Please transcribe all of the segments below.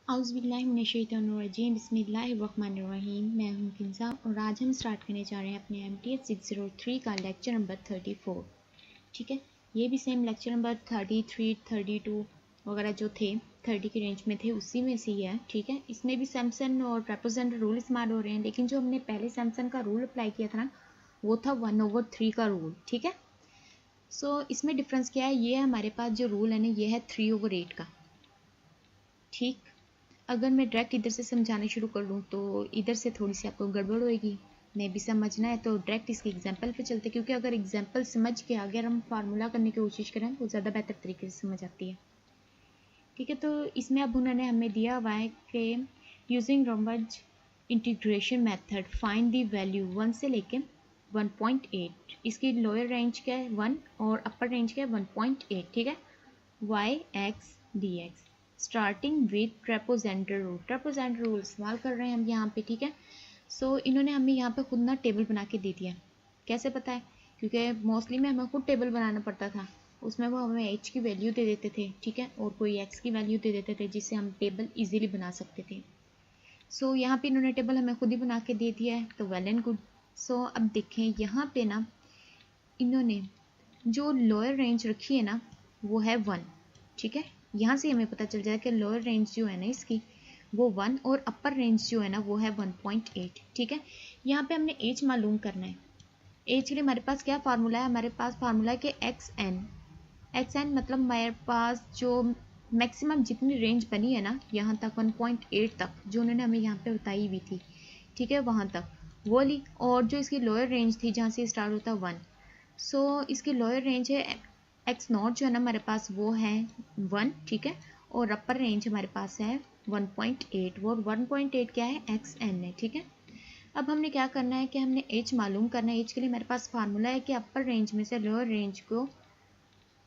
औज़ुबिल्लाहिमिनश्शैतानिर्रजीम बिस्मिल्लाहिर्रहमानिर्रहीम। मैं हूं किंसा और आज हम स्टार्ट करने जा रहे हैं अपने MTS 603 का लेक्चर नंबर 34। ठीक है, ये भी सेम लेक्चर नंबर 33, 32 वगैरह जो थे 30 की रेंज में थे उसी में से ही है। ठीक है, इसमें भी सैमसन और ट्रेपेज़ॉइडल रूल इस्तेमाल हो रहे हैं, लेकिन जो हमने पहले सैमसन का रूल अप्लाई किया था ना वो था 1/3 का रूल। ठीक है, सो इसमें डिफरेंस क्या है, ये हमारे पास जो रूल है ना ये है 3/8 का। ठीक, अगर मैं डायरेक्ट इधर से समझाना शुरू कर दूँ तो इधर से थोड़ी सी आपको गड़बड़ होएगी। नहीं भी समझना है तो डायरेक्ट इसके एग्जांपल पे चलते, क्योंकि अगर एग्जांपल समझ के आगे हम फार्मूला करने की कोशिश करें वो ज़्यादा बेहतर तरीके से समझ आती है। ठीक है, तो इसमें अब उन्होंने हमें दिया हुआ है कि using Romberg integration method find the value 1 से लेके 1.8। इसकी लोअर रेंज क्या है 1 और अपर रेंज क्या है 1.8। ठीक है, y x d x starting with trapezoidal rule. Trapezoidal rule इस्तेमाल कर रहे हैं हम यहाँ पे। ठीक है, सो इन्होंने हमें यहाँ पे खुद ना टेबल बना के दे दिया। कैसे पता है, क्योंकि मोस्टली में हमें खुद टेबल बनाना पड़ता था, उसमें वो हमें एच की वैल्यू दे देते थे। ठीक है, और कोई एक्स की वैल्यू दे देते थे जिससे हम टेबल इजीली बना सकते थे। सो यहाँ पे इन्होंने टेबल हमें खुद ही बना के दे दिया है, तो वेल एंड गुड। सो अब देखें यहाँ पे ना इन्होंने जो लोअर रेंज रखी है ना वो है 1। ठीक है, यहाँ से हमें पता चल जाए कि लोअर रेंज जो है ना इसकी वो 1 और अपर रेंज जो है ना वो है 1.8। ठीक है, यहाँ पे हमने एज मालूम करना है। एज के लिए हमारे पास क्या फार्मूला है, हमारे पास फार्मूला है कि एक्स एन मतलब हमारे पास जो मैक्सिमम जितनी रेंज बनी है ना यहाँ तक 1.8 तक जो उन्होंने हमें यहाँ पे बताई हुई थी। ठीक है, वहाँ तक वो ली, और जो इसकी लोअर रेंज थी जहाँ से स्टार्ट होता है 1। सो इसकी लोअर रेंज है एक्स नॉट जो है ना हमारे पास वो है 1। ठीक है, और अपर रेंज हमारे पास है 1.8। वो 1.8 क्या है, एक्स एन है। ठीक है, अब हमने क्या करना है कि हमने एच मालूम करना है। एच के लिए हमारे पास फार्मूला है कि अपर रेंज में से लोअर रेंज को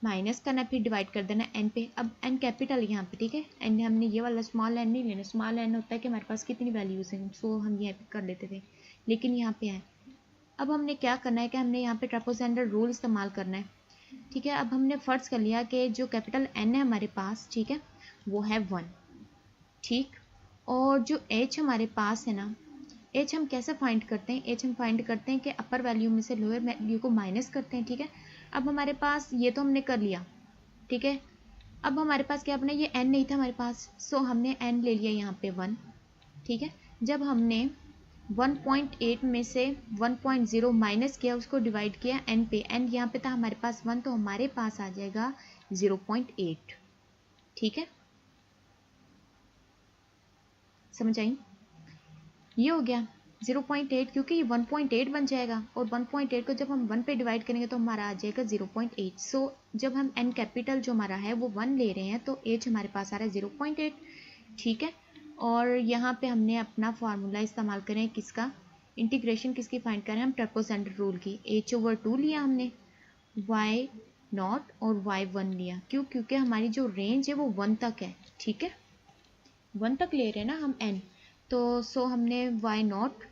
माइनस करना, फिर डिवाइड कर देना एन पे। अब एन कैपिटल यहाँ पे। ठीक है, एन हमने ये वाला स्मॉल एन नहीं लेना, स्मॉल एन होता है कि हमारे पास कितनी वैल्यूज़ हैं, सो हम ये कर लेते थे, लेकिन यहाँ पे है। अब हमने क्या करना है कि हमने यहाँ पे ट्रेपेज़ॉइडल रूल इस्तेमाल करना है। ठीक है, अब हमने फ़र्ज़ कर लिया कि जो कैपिटल एन है हमारे पास, ठीक है, वो है 1। ठीक, और जो एच हमारे पास है ना, एच हम कैसे फाइंड करते हैं, एच हम फाइंड करते हैं कि अपर वैल्यू में से लोअर वैल्यू को माइनस करते हैं। ठीक है, अब हमारे पास ये तो हमने कर लिया। ठीक है, अब हमारे पास क्या अपना ये एन नहीं था हमारे पास, सो हमने एन ले लिया यहाँ पे 1। ठीक है, जब हमने 1.8 में से 1.0 माइनस किया, उसको डिवाइड किया एन पे, एन यहाँ पे था हमारे पास 1, तो हमारे पास आ जाएगा 0.8। ठीक है, समझ आई, ये हो गया 0.8, क्योंकि ये 1.8 बन जाएगा और 1.8 को जब हम 1 पे डिवाइड करेंगे तो हमारा आ जाएगा 0.8। सो जब हम एन कैपिटल जो हमारा है वो 1 ले रहे हैं तो एच हमारे पास आ रहा है 0.8। ठीक है, और यहाँ पे हमने अपना फार्मूला इस्तेमाल करें किसका, इंटीग्रेशन किसकी फाइंड करें, हम ट्रेपेज़ॉइडल रूल की। h/2 लिया हमने, y नॉट और y1 लिया। क्यों, क्योंकि हमारी जो रेंज है वो 1 तक है। ठीक है, 1 तक ले रहे हैं ना हम n, तो सो हमने y नॉट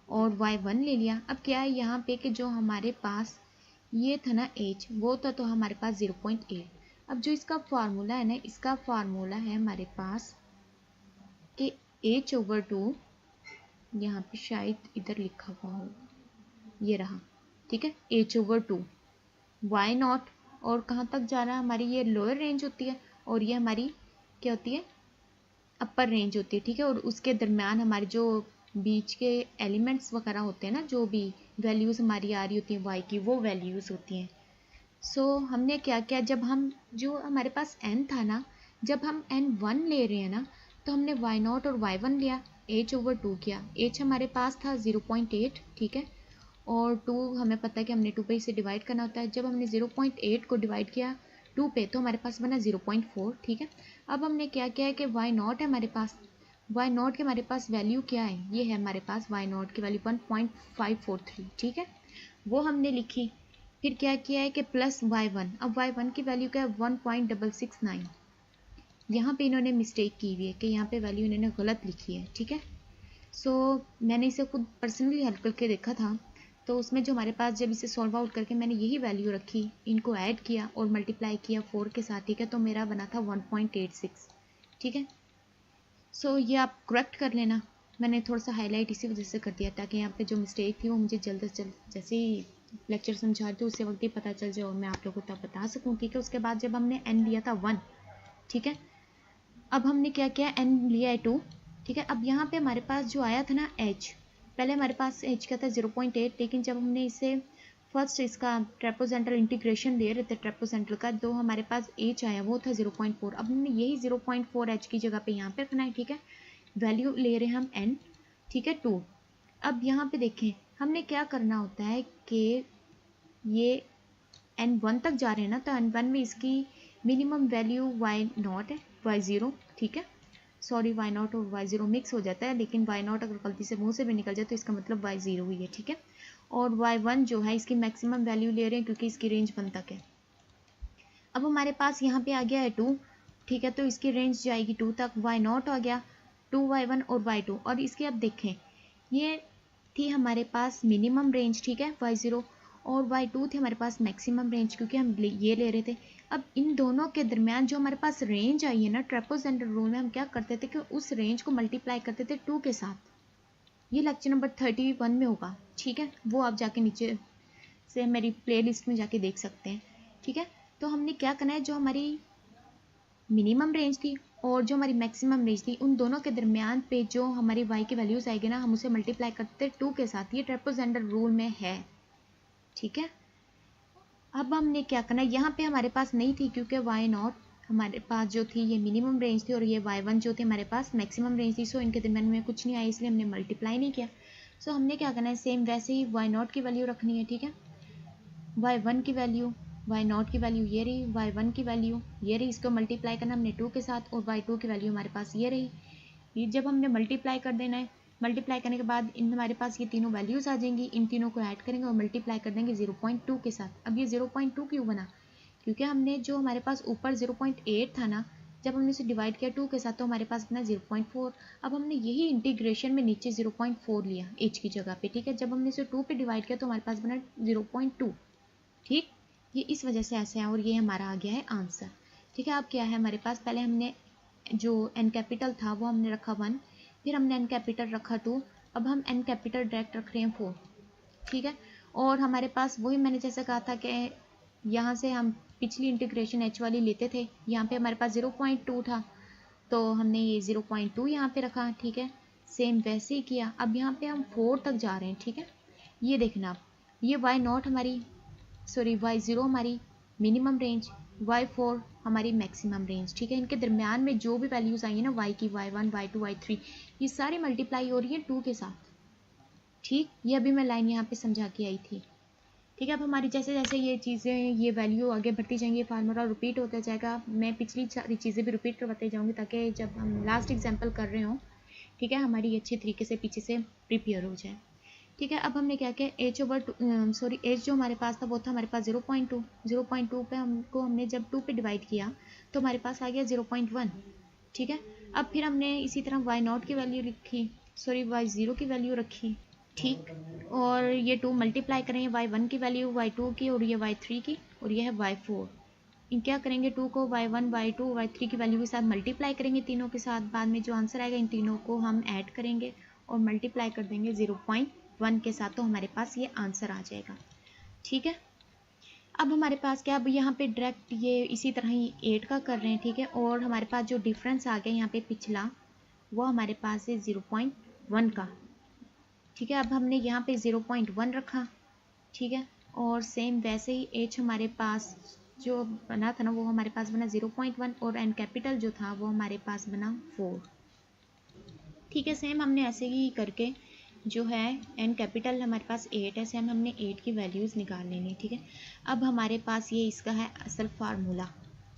और y1 ले लिया। अब क्या है यहाँ पे कि जो हमारे पास ये था ना h, वो था तो हमारे पास 0.8। अब जो इसका फार्मूला है ना, इसका फार्मूला है हमारे पास कि h/2, यहाँ पे शायद इधर लिखा हुआ हो, ये रहा। ठीक है, h/2 y नॉट, और कहाँ तक जा रहा है, हमारी ये लोअर रेंज होती है और ये हमारी क्या होती है, अपर रेंज होती है। ठीक है, और उसके दरमियान हमारे जो बीच के एलिमेंट्स वगैरह होते हैं ना, जो भी वैल्यूज़ हमारी आ रही होती हैं y की, वो वैल्यूज़ होती हैं। सो हमने क्या किया, जब हम जो हमारे पास n था ना, जब हम n1 ले रहे हैं ना तो हमने y नॉट और y1 लिया, h/2 किया। h हमारे पास था 0.8। ठीक है, और 2 हमें पता है कि हमने 2 पे इसे डिवाइड करना होता है। जब हमने 0.8 को डिवाइड किया 2 पे तो हमारे पास बना 0.4। ठीक है, अब हमने क्या किया है कि y नॉट है हमारे पास, y नॉट के हमारे पास वैल्यू क्या है, ये है हमारे पास y नॉट की वैल्यू 1.543। ठीक है, वो हमने लिखी। फिर क्या किया है कि प्लस y1, अब y1 की वैल्यू क्या है 1.669। यहाँ पे इन्होंने मिस्टेक की हुई है कि यहाँ पे वैल्यू इन्होंने गलत लिखी है। ठीक है, सो मैंने इसे खुद पर्सनली हल करके देखा था, तो उसमें जो हमारे पास जब इसे सॉल्व आउट करके मैंने यही वैल्यू रखी, इनको ऐड किया और मल्टीप्लाई किया 4 के साथ। ठीक है, तो मेरा बना था 1.86। ठीक है, सो ये आप करेक्ट कर लेना। मैंने थोड़ा सा हाईलाइट इसी वजह से कर दिया ताकि यहाँ पे जो मिस्टेक थी वो मुझे जल्द से जल्द जैसे ही लेक्चर समझा रही थी उसी वक्त ही पता चल जाए और मैं आप लोगों को तब बता सकूँ। ठीक है, उसके बाद जब हमने n लिया था 1, ठीक है, अब हमने क्या किया, n लिया है 2, ठीक है। अब यहाँ पे हमारे पास जो आया था ना h, पहले हमारे पास h का था 0.8, लेकिन जब हमने इसे फर्स्ट इसका ट्रेपोसेंट्रल इंटीग्रेशन ले रहे थे ट्रेपोसेंट्रल का, जो हमारे पास h आया वो था 0.4। अब हमने यही 0.4 h की जगह पे यहाँ पे रखना है, ठीक है। वैल्यू ले रहे हैं हम n, ठीक है, 2। अब यहाँ पे देखें हमने क्या करना होता है कि ये n 1 तक जा रहे हैं ना, तो n 1 में इसकी मिनिमम वैल्यू y0 है, y0, ठीक है। सॉरी, y0 और y0 मिक्स हो जाता है, लेकिन y0 अगर गलती से मुंह से भी निकल जाए तो इसका मतलब y0 हुई है, ठीक है। और y1 जो है इसकी मैक्सिमम वैल्यू ले रहे हैं क्योंकि इसकी रेंज 1 तक है। अब हमारे पास यहाँ पे आ गया है 2, ठीक है, तो इसकी रेंज जाएगी 2 तक। y0 आ गया, 2y1 और y2। और इसके अब देखें ये थी हमारे पास मिनिमम रेंज, ठीक है, y0, और y2 थी हमारे पास मैक्सिमम रेंज क्योंकि हम ये ले रहे थे। अब इन दोनों के दरमियान जो हमारे पास रेंज आई है ना ट्रेपोसेंट्रल रूल में, हम क्या करते थे कि उस रेंज को मल्टीप्लाई करते थे 2 के साथ। ये लेक्चर नंबर 31 में होगा, ठीक है, वो आप जाके नीचे से मेरी प्लेलिस्ट में जाके देख सकते हैं, ठीक है। तो हमने क्या करना है, जो हमारी मिनिमम रेंज थी और जो हमारी मैक्सिमम रेंज थी उन दोनों के दरमियान पे जो हमारी y की वैल्यूज आएगी ना, हम उसे मल्टीप्लाई करते 2 के साथ। ये ट्रेपोसेंट्रल रूल में है, ठीक है। अब हमने क्या करना है, यहाँ पे हमारे पास नहीं थी क्योंकि y0 हमारे पास जो थी ये मिनिमम रेंज थी और ये y1 जो थे हमारे पास मैक्सिमम रेंज थी। सो इनके दरमियान में कुछ नहीं आया, इसलिए हमने मल्टीप्लाई नहीं किया। सो हमने क्या करना है, सेम वैसे ही y0 की वैल्यू रखनी है, ठीक है। y1 की वैल्यू, y0 की वैल्यू ये रही, y1 की वैल्यू ये रही, इसको मल्टीप्लाई करना हमने 2 के साथ, और y2 की वैल्यू हमारे पास ये रही। ये जब हमने मल्टीप्लाई कर देना है, मल्टीप्लाई करने के बाद इन हमारे पास ये तीनों वैल्यूज आ जाएंगी, इन तीनों को ऐड करेंगे और मल्टीप्लाई कर देंगे 0.2 के साथ। अब ये 0.2 क्यों बना, क्योंकि हमने जो हमारे पास ऊपर 0.8 था ना, जब हमने इसे डिवाइड किया 2 के साथ तो हमारे पास बना 0.4। अब हमने यही इंटीग्रेशन में नीचे 0.4 लिया h की जगह पे, ठीक है। जब हमने इसे 2 पे डिवाइड किया तो हमारे पास बना 0.2, ठीक। ये इस वजह से ऐसे है और ये हमारा आ गया है आंसर, ठीक है। अब क्या है हमारे पास, पहले हमने जो n कैपिटल था वो हमने रखा 1, फिर हमने n कैपिटल रखा 2, अब हम n कैपिटल डायरेक्ट रख रहे हैं 4, ठीक है। और हमारे पास वही मैंने जैसे कहा था कि यहाँ से हम पिछली इंटीग्रेशन h वाली लेते थे, यहाँ पे हमारे पास 0.2 था तो हमने ये 0.2 यहाँ पे रखा, ठीक है। सेम वैसे ही किया, अब यहाँ पे हम 4 तक जा रहे हैं, ठीक है। ये देखना आप, ये y0 हमारी y0 हमारी मिनिमम रेंज, y4 हमारी मैक्सिमम रेंज, ठीक है। इनके दरमियान में जो भी वैल्यूज आई है ना y की, y1, y2, y3, ये सारी मल्टीप्लाई हो रही है 2 के साथ, ठीक। ये अभी मैं लाइन यहाँ पे समझा के आई थी, ठीक है। अब हमारी जैसे जैसे ये चीज़ें, ये वैल्यू आगे बढ़ती जाएंगी, फार्मूला रिपीट होता जाएगा, मैं पिछली सारी चीज़ें भी रिपीट करवाते जाऊँगी ताकि जब हम लास्ट एग्जाम्पल कर रहे हों, ठीक है, हमारी अच्छी तरीके से पीछे से प्रिपेयर हो जाए, ठीक है। अब हमने क्या किया, एच जो हमारे पास था वो था हमारे पास 0.2 पे हमने जब 2 पे डिवाइड किया तो हमारे पास आ गया 0.1, ठीक है। अब फिर हमने इसी तरह y0 की वैल्यू रखी, y0 की वैल्यू रखी, ठीक। और ये 2 मल्टीप्लाई करेंगे, y1 की वैल्यू, y2 की, और ये y3 की, और ये है y4। इन क्या करेंगे, 2 को y1, y2, y3 की वैल्यू के साथ मल्टीप्लाई करेंगे तीनों के साथ, बाद में जो आंसर आएगा इन तीनों को हम ऐड करेंगे और मल्टीप्लाई कर देंगे 0.1 के साथ, तो हमारे पास ये आंसर आ जाएगा, ठीक है। अब हमारे पास क्या, अब यहाँ पे डायरेक्ट ये इसी तरह ही 8 का कर रहे हैं, ठीक है। और हमारे पास जो डिफरेंस आ गया यहाँ पे पिछला, वो हमारे पास है 0.1 का, ठीक है। अब हमने यहाँ पे 0.1 रखा, ठीक है। और सेम वैसे ही h हमारे पास जो बना था ना वो हमारे पास बना 0.1, और n कैपिटल जो था वो हमारे पास बना 4, ठीक है। सेम हमने ऐसे ही करके जो है n कैपिटल हमारे पास 8 है, सेम हमने 8 की वैल्यूज़ निकाल लेनी, ठीक है। अब हमारे पास ये इसका है असल फार्मूला,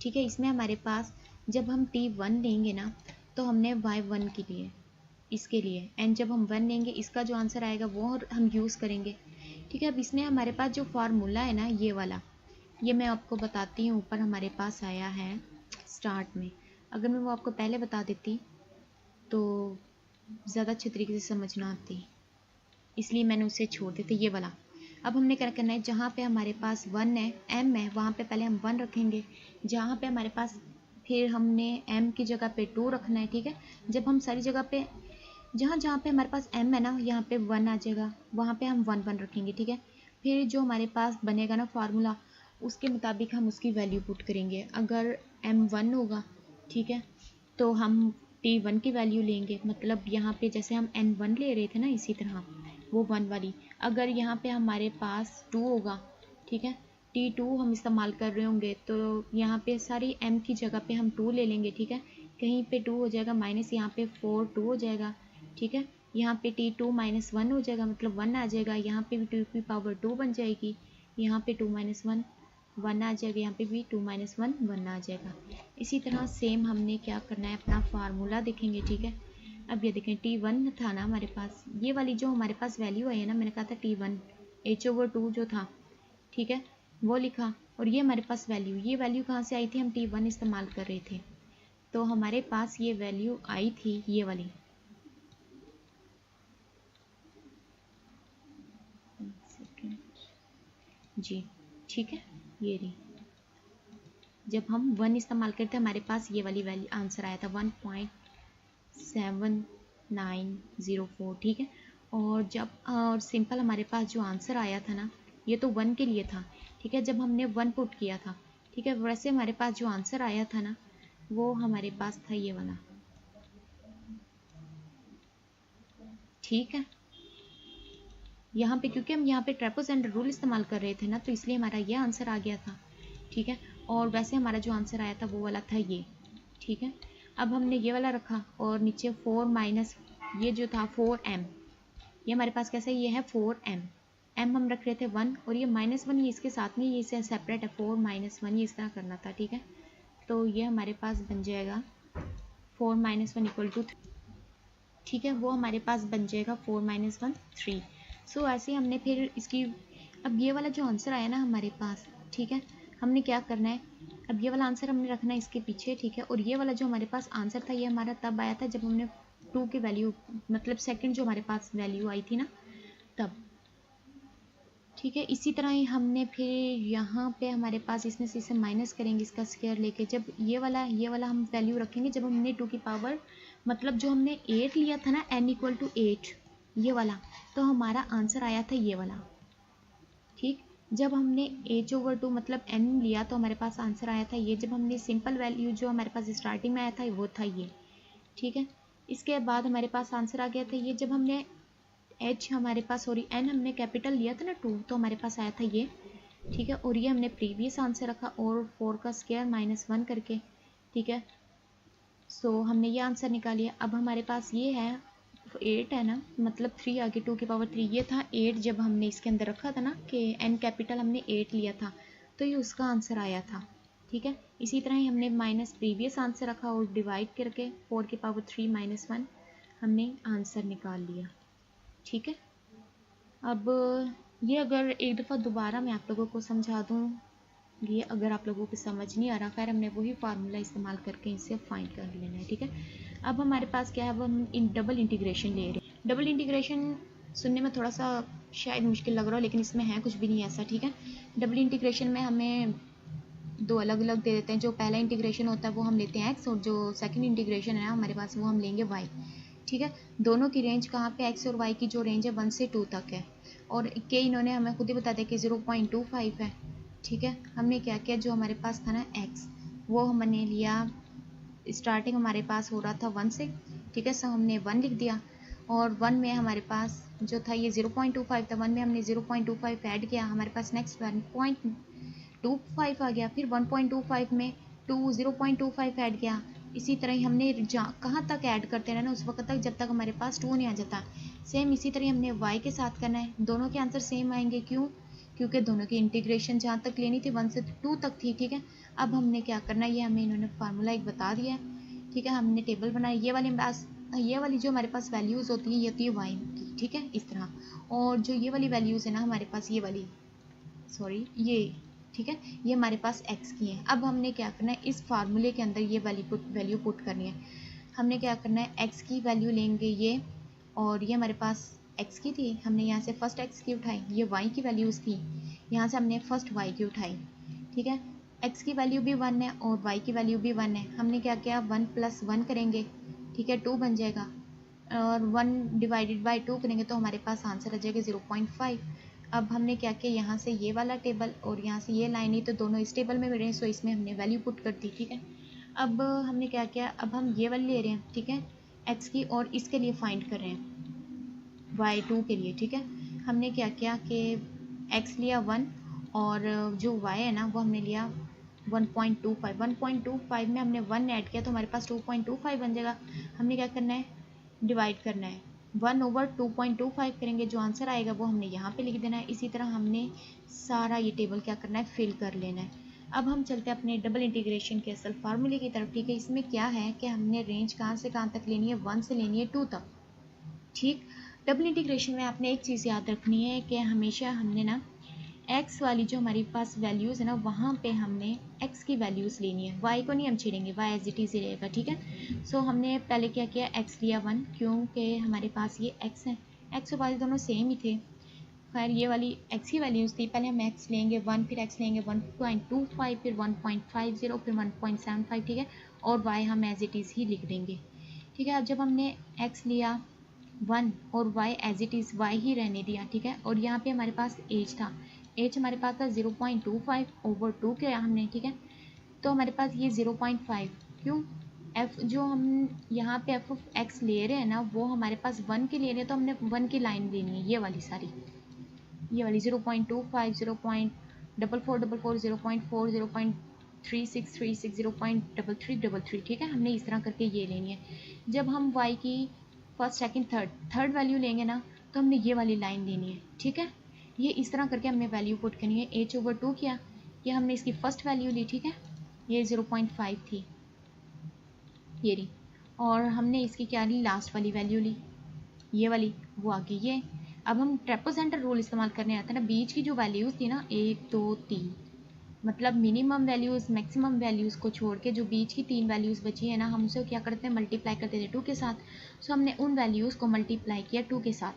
ठीक है। इसमें हमारे पास जब हम t1 लेंगे ना तो हमने y1 के लिए, इसके लिए एंड जब हम 1 लेंगे इसका जो आंसर आएगा वो हम यूज़ करेंगे, ठीक है। अब इसमें हमारे पास जो फार्मूला है ना ये वाला, ये मैं आपको बताती हूँ, ऊपर हमारे पास आया है स्टार्ट में। अगर मैं वो आपको पहले बता देती तो ज़्यादा अच्छे तरीके से समझ ना आती, इसलिए मैंने उसे छोड़ देते, ये वाला। अब हमने क्या करना है, जहाँ पे हमारे पास 1 है, m है, वहाँ पे पहले हम 1 रखेंगे, जहाँ पे हमारे पास फिर हमने m की जगह पे 2 रखना है, ठीक है। जब हम सारी जगह पे जहाँ जहाँ पे हमारे पास m है ना, यहाँ पे 1 आ जाएगा, वहाँ पे हम 1 1 रखेंगे, ठीक है। फिर जो हमारे पास बनेगा ना फार्मूला, उसके मुताबिक हम उसकी वैल्यू पुट करेंगे। अगर m 1 होगा, ठीक है, तो हम t1 की वैल्यू लेंगे, मतलब यहाँ पे जैसे हम n1 ले रहे थे ना, इसी तरह वो 1 वाली। अगर यहाँ पे हमारे पास 2 होगा, ठीक है, t2 हम इस्तेमाल कर रहे होंगे, तो यहाँ पे सारी m की जगह पे हम 2 ले लेंगे, ठीक है। कहीं पे 2 हो जाएगा माइनस, यहाँ पे 4 2 हो जाएगा, ठीक है। यहाँ पे t2 माइनस 1 हो जाएगा, मतलब 1 आ जाएगा। यहाँ पे भी 2 की पावर 2 बन जाएगी, यहाँ पे 2 माइनस 1 1 आ जाएगा, यहाँ पे भी 2 माइनस 1 1 आ जाएगा। इसी तरह सेम हमने क्या करना है, अपना फार्मूला देखेंगे, ठीक है। अब ये देखें, t1 था ना हमारे पास, ये वाली जो हमारे पास वैल्यू आई है ना, मैंने कहा था t1 h/2 जो था, ठीक है, वो लिखा। और ये हमारे पास वैल्यू, ये वैल्यू कहाँ से आई थी, हम t1 इस्तेमाल कर रहे थे, तो हमारे पास ये वैल्यू आई थी ये वाली। जी ठीक है, ये रही। जब हम 1 इस्तेमाल करते हमारे पास ये वाली वैल्यू आंसर आया था 1.7904, ठीक है। और जब और सिंपल हमारे पास जो आंसर आया था ना, ये तो 1 के लिए था, ठीक है, जब हमने 1 पुट किया था, ठीक है। वैसे हमारे पास जो आंसर आया था ना, वो हमारे पास था ये वाला, ठीक है। यहाँ पे क्योंकि हम यहाँ पे ट्रेपेजॉइडल रूल इस्तेमाल कर रहे थे ना, तो इसलिए हमारा ये आंसर आ गया था, ठीक है। और वैसे हमारा जो आंसर आया था वो वाला था ये, ठीक है। अब हमने ये वाला रखा और नीचे 4 माइनस ये जो था 4m, ये हमारे पास कैसे, ये है 4m, m हम रख रहे थे 1, और ये -1 ये इसके साथ में, ये इसे सेपरेट है, 4 - 1 ये इस तरह करना था, ठीक है। तो ये हमारे पास बन जाएगा 4 - 1 = 3, ठीक है। वो हमारे पास बन जाएगा 4 - 1 3। सो ऐसे हमने फिर इसकी, अब ये वाला जो आंसर आया ना हमारे पास, ठीक है, हमने क्या करना है, अब ये वाला आंसर हमने रखना है इसके पीछे, ठीक है। और ये वाला जो हमारे पास आंसर था, ये हमारा तब आया था जब हमने 2 की वैल्यू, मतलब सेकंड जो हमारे पास वैल्यू आई थी ना, तब, ठीक है। इसी तरह ही हमने फिर यहाँ पे हमारे पास इसमें से इसे माइनस करेंगे, इसका स्क्वायर लेके, जब ये वाला हम वैल्यू रखेंगे, जब हमने 2 की पावर, मतलब जो हमने 8 लिया था ना, n = 8 ये वाला, तो हमारा आंसर आया था ये वाला, ठीक। जब हमने h/2 मतलब n लिया, तो हमारे पास आंसर आया था ये। जब हमने सिंपल वैल्यू जो हमारे पास स्टार्टिंग में आया था वो था ये, ठीक है। इसके बाद हमारे पास आंसर आ गया था ये। जब हमने h हमारे पास, सॉरी n हमने कैपिटल लिया था ना 2, तो हमारे पास आया था ये, ठीक है। और ये हमने प्रीवियस आंसर रखा, और 4 का स्क्वायर -1 करके, ठीक है। सो हमने ये आंसर निकालिए। अब हमारे पास ये है 8 है ना, मतलब 3 आगे 2 की पावर 3, ये था 8 जब हमने इसके अंदर रखा था ना कि n कैपिटल हमने 8 लिया था, तो ये उसका आंसर आया था, ठीक है। इसी तरह ही हमने माइनस प्रीवियस आंसर रखा और डिवाइड करके 4 की पावर 3 - 1 हमने आंसर निकाल लिया, ठीक है। अब ये अगर एक दफ़ा दोबारा मैं आप लोगों को समझा दूँ, ये अगर आप लोगों को समझ नहीं आ रहा, खैर हमने वही फार्मूला इस्तेमाल करके इसे फाइंड कर लेना है, ठीक है। अब हमारे पास क्या है, अब हम डबल इंटीग्रेशन ले रहे हैं। डबल इंटीग्रेशन सुनने में थोड़ा सा शायद मुश्किल लग रहा हो, लेकिन इसमें है कुछ भी नहीं ऐसा, ठीक है। डबल इंटीग्रेशन में हमें 2 अलग अलग दे देते हैं। जो पहला इंटीग्रेशन होता है वो हम लेते हैं x, और जो सेकंड इंटीग्रेशन है हमारे पास, वो हम लेंगे y, ठीक है। दोनों की रेंज कहाँ पे, x और y की जो रेंज है 1 से 2 तक है, और के इन्होंने हमें खुद ही बता दिया कि 0.25 है, ठीक है। हमने क्या किया, जो हमारे पास था ना x, वो हमने लिया, स्टार्टिंग हमारे पास हो रहा था 1 से, ठीक है। सो हमने 1 लिख दिया, और 1 में हमारे पास जो था ये 0.25 था, 1 में हमने 0.25 ऐड किया, हमारे पास नेक्स्ट 1.25 आ गया, फिर 1.25 में 0.25 ऐड किया। इसी तरह ही हमने कहाँ तक ऐड करते रहना, उस वक्त तक जब तक हमारे पास 2 नहीं आ जाता। सेम इसी तरह हमने y के साथ करना है, दोनों के आंसर सेम आएंगे, क्यों, क्योंकि दोनों की इंटीग्रेशन जहाँ तक लेनी थी 1 से 2 तक थी, ठीक है। अब हमने क्या करना है, ये हमें इन्होंने फार्मूला एक बता दिया है, ठीक है। हमने टेबल बनाया, ये वाली जो हमारे पास वैल्यूज़ होती है, ये होती है y की, ठीक है, इस तरह। और जो ये वाली वैल्यूज़ है ना हमारे पास, ये वाली, सॉरी ये, ठीक है, ये हमारे पास x की है। अब हमने क्या करना है, इस फार्मूले के अंदर ये वैल्यू पुट करनी है। हमने क्या करना है, x की वैल्यू लेंगे ये, और ये हमारे पास x की थी, हमने यहाँ से फर्स्ट x की उठाई, ये y की वैल्यूज़ थी, यहाँ से हमने फर्स्ट y की उठाई, ठीक है। x की वैल्यू भी 1 है और y की वैल्यू भी 1 है। हमने क्या किया, 1 + 1 करेंगे, ठीक है, 2 बन जाएगा, और 1 डिवाइडेड बाई 2 करेंगे तो हमारे पास आंसर आ जाएगा 0.5। अब हमने क्या किया, यहाँ से ये वाला टेबल और यहाँ से ये लाइन ही तो दोनों इस टेबल में मिल रहे हैं, सो इसमें हमने वैल्यू पुट कर दी, ठीक है। अब हमने क्या किया, अब हम ये वाली ले रहे हैं, ठीक है, x की, और इसके लिए फाइंड कर रहे हैं y2 के लिए, ठीक है। हमने क्या किया कि x लिया 1 और जो y है ना वो हमने लिया 1.25। 1.25 में हमने 1 ऐड किया तो हमारे पास 2.25 बन जाएगा। हमने क्या करना है, डिवाइड करना है, 1/2.25 करेंगे, जो आंसर आएगा वो हमने यहाँ पे लिख देना है। इसी तरह हमने सारा ये टेबल क्या करना है, फिल कर लेना है। अब हम चलते हैं अपने डबल इंटीग्रेशन के असल फार्मूले की तरफ, ठीक है। इसमें क्या है कि हमने रेंज कहाँ से कहाँ तक लेनी है, 1 से लेनी है 2 तक, ठीक। डबल इंटीग्रेशन में आपने एक चीज़ याद रखनी है कि हमेशा हमने ना x वाली जो हमारे पास वैल्यूज़ है ना वहाँ पे हमने x की वैल्यूज़ लेनी है, y को नहीं हम छेड़ेंगे, y एज इट इज़ ही रहेगा, ठीक है। सो हमने पहले क्या किया, x लिया 1, क्योंकि हमारे पास ये x है, x और y दोनों सेम ही थे। खैर ये वाली x की वैल्यूज़ थी, पहले हम x लेंगे 1, फिर x लेंगे 1.25, फिर 1.50, फिर 1.75, ठीक है, और y हम एज इट इज़ ही लिख देंगे, ठीक है। अब जब हमने x लिया 1 और y as it is y ही रहने दिया, ठीक है, और यहाँ पे हमारे पास एज था, एज हमारे पास था 0.25/2 किया हमने, ठीक है। तो हमारे पास ये 0.5, क्यों, f जो हम यहाँ पे f ऑफ x ले रहे हैं ना वो हमारे पास 1 के ले रहे हैं, तो हमने 1 की लाइन लेनी है, ये वाली सारी, ये वाली 0.25, 0.4444, 0.4, 0.3636, 0.3333, ठीक है। हमने इस तरह करके ये लेनी है। जब हम y की फर्स्ट सेकंड थर्ड वैल्यू लेंगे ना तो हमने ये वाली लाइन लेनी है, ठीक है। ये इस तरह करके हमने वैल्यू पुट करनी है, h/2 किया, ये हमने इसकी फर्स्ट वैल्यू ली, ठीक है, ये 0.5 थी, ये रही, और हमने इसकी क्या ली, लास्ट वाली वैल्यू ली, ये वाली, वो आगे ये। अब हम ट्रेपेजेंटर रूल इस्तेमाल करने आते हैं ना, बीच की जो वैल्यूज़ थी ना 1 2 3, मतलब मिनिमम वैल्यूज़ मैक्सिमम वैल्यूज़ को छोड़ के जो बीच की 3 वैल्यूज़ बची है ना, हम उसे क्या करते हैं, मल्टीप्लाई करते थे 2 के साथ। सो हमने उन वैल्यूज़ को मल्टीप्लाई किया 2 के साथ,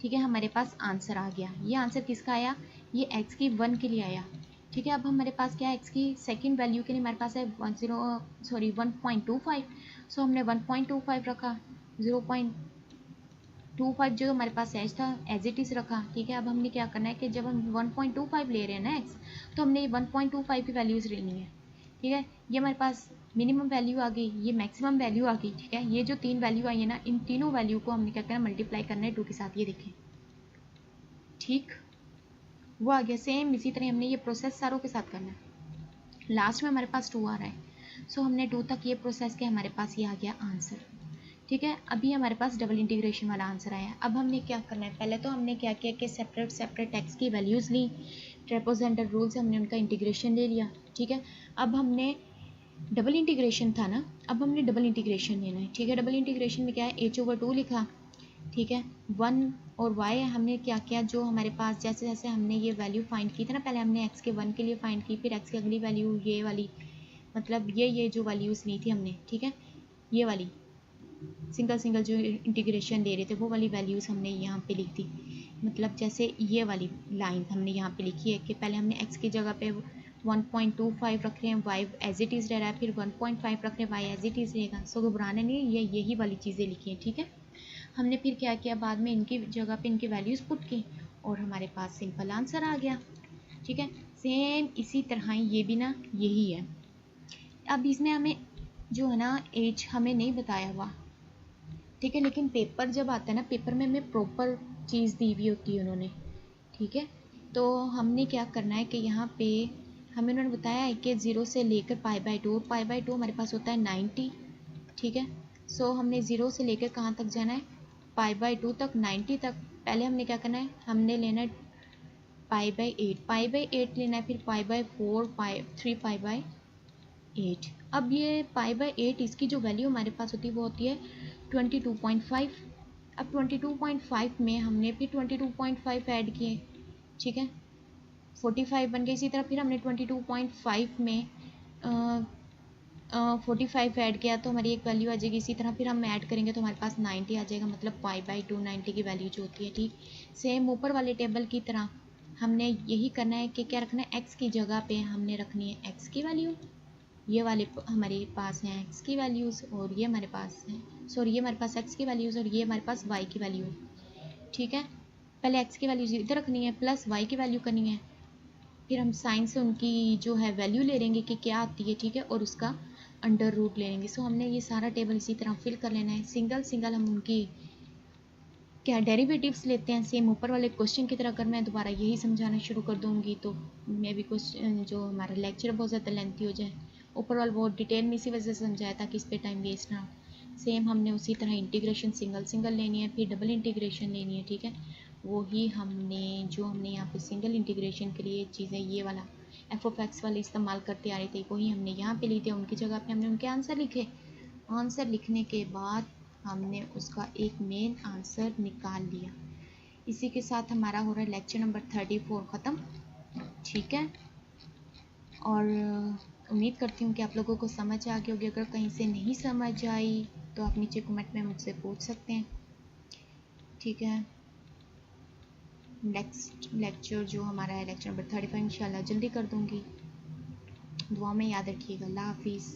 ठीक है, हमारे पास आंसर आ गया। ये आंसर किसका आया, ये x की 1 के लिए आया, ठीक है। अब हमारे पास क्या है, x की सेकंड वैल्यू के लिए हमारे पास है 1.25, सो हमने 1.25 रखा, 0.25 जो हमारे पास एज था एज इट इज़ रखा, ठीक है। अब हमने क्या करना है कि जब हम 1.25 ले रहे हैं ना x, तो हमने 1.25 की वैल्यूज़ लेनी है, ठीक है। ये हमारे पास मिनिमम वैल्यू आ गई, ये मैक्सिमम वैल्यू आ गई, ठीक है। ये जो 3 वैल्यू आई है ना, इन तीनों वैल्यू को हमने क्या करना है, मल्टीप्लाई करना है 2 के साथ, ये देखें, ठीक, वो आ गया। सेम इसी तरह हमने ये प्रोसेस सारों के साथ करना है। लास्ट में हमारे पास 2 आ रहा है, सो हमने 2 तक ये प्रोसेस किया, हमारे पास ये आ गया आंसर, ठीक है। अभी हमारे पास डबल इंटीग्रेशन वाला आंसर आया। अब हमने क्या करना है, पहले तो हमने क्या किया कि सेपरेट x की वैल्यूज़ ली, ट्रेपेजेंटर रूल से हमने उनका इंटीग्रेशन ले लिया, ठीक है। अब हमने डबल इंटीग्रेशन था ना, अब हमने डबल इंटीग्रेशन लेना है, ठीक है। डबल इंटीग्रेशन में क्या है, h/2 लिखा, ठीक है, 1 और y हमने क्या किया, जो हमारे पास जैसे जैसे हमने ये वैल्यू फाइंड की थी ना, पहले हमने x के 1 के लिए फाइंड की, फिर x की अगली वैल्यू ये वाली, मतलब ये जो वैल्यूज़ ली थी हमने, ठीक है, ये वाली सिंगल जो इंटीग्रेशन दे रहे थे वो वाली वैल्यूज़ हमने यहाँ पे लिख दी। मतलब जैसे ये वाली लाइन हमने यहाँ पे लिखी है कि पहले हमने x की जगह पे 1.25 रख रहे हैं, y एज इट इज़ रह रहा है, फिर 1.5 रख रहे हैं, y एज इट इज़ रहेगा। सो घबराना नहीं, ये यही वाली चीज़ें लिखी हैं, ठीक है। हमने फिर क्या किया, बाद में इनकी जगह पे इनकी वैल्यूज़ पुट की और हमारे पास सिंपल आंसर आ गया, ठीक है। सेम इसी तरह ये भी ना यही है। अब इसमें हमें जो है ना एज हमें नहीं बताया हुआ, ठीक है, लेकिन पेपर जब आता है ना, पेपर में हमें प्रॉपर चीज़ दी हुई होती है उन्होंने, ठीक है। तो हमने क्या करना है कि यहाँ पे हमें उन्होंने बताया है कि 0 से लेकर π/2, और π/2 हमारे पास होता है 90, ठीक है। सो हमने 0 से लेकर कहाँ तक जाना है, π/2 तक, 90 तक। पहले हमने क्या करना है, हमने लेना है π/8 लेना है, फिर π/4, 3π/8। अब ये π/8 इसकी जो वैल्यू हमारे पास होती है वो होती है 22.5। अब 22.5 में हमने फिर 22.5 ऐड किए, ठीक है, 45 बन गए। इसी तरह फिर हमने 22.5 में 45 ऐड किया तो हमारी एक वैल्यू आ जाएगी। इसी तरह फिर हम ऐड करेंगे तो हमारे पास 90 आ जाएगा, मतलब π/2 90 की वैल्यू जो होती है, ठीक। सेम ऊपर वाले टेबल की तरह हमने यही करना है कि क्या रखना है, x की जगह पे हमने रखनी है x की वैल्यू, ये वाले हमारे पास हैं x की वैल्यूज़ और ये हमारे पास हैं, सॉरी ये हमारे पास x की वैल्यूज़ और ये हमारे पास y की वैल्यू है। ठीक है, पहले x की वैल्यूज़ इधर रखनी है प्लस y की वैल्यू करनी है, फिर हम साइन से उनकी जो है वैल्यू ले लेंगे कि क्या आती है। ठीक है, और उसका अंडर रूट ले लेंगे। सो हमने ये सारा टेबल इसी तरह फिल कर लेना है, सिंगल सिंगल हम उनकी क्या डेरिवेटिव्स लेते हैं, सेम ऊपर वाले क्वेश्चन की तरह। अगर मैं दोबारा यही समझाना शुरू कर दूंगी तो मे भी क्वेश्चन जो हमारा लेक्चर बहुत ज़्यादा लेंथी हो जाए। ऊपर वाला बहुत डिटेल में इसी वजह से समझाया था कि इस पर टाइम वेस्ट ना हो। सेम हमने उसी तरह इंटीग्रेशन सिंगल सिंगल लेनी है, फिर डबल इंटीग्रेशन लेनी है। ठीक है, वही हमने जो हमने यहाँ पे सिंगल इंटीग्रेशन के लिए चीज़ें ये वाला f(x) वाले इस्तेमाल करते आ रहे थे, वही हमने यहाँ पे ली थी। उनकी जगह पे हमने उनके आंसर लिखे। आंसर लिखने के बाद हमने उसका एक मेन आंसर निकाल लिया। इसी के साथ हमारा हो रहा है लेक्चर नंबर 34 ख़त्म। ठीक है, और उम्मीद करती हूँ कि आप लोगों को समझ आ गई होगी। अगर कहीं से नहीं समझ आई तो आप नीचे कमेंट में मुझसे पूछ सकते हैं। ठीक है, नेक्स्ट लेक्चर जो हमारा है लेक्चर नंबर 35 इंशाल्लाह जल्दी कर दूँगी। दुआ में याद रखिएगा। अल्लाह हाफिज़।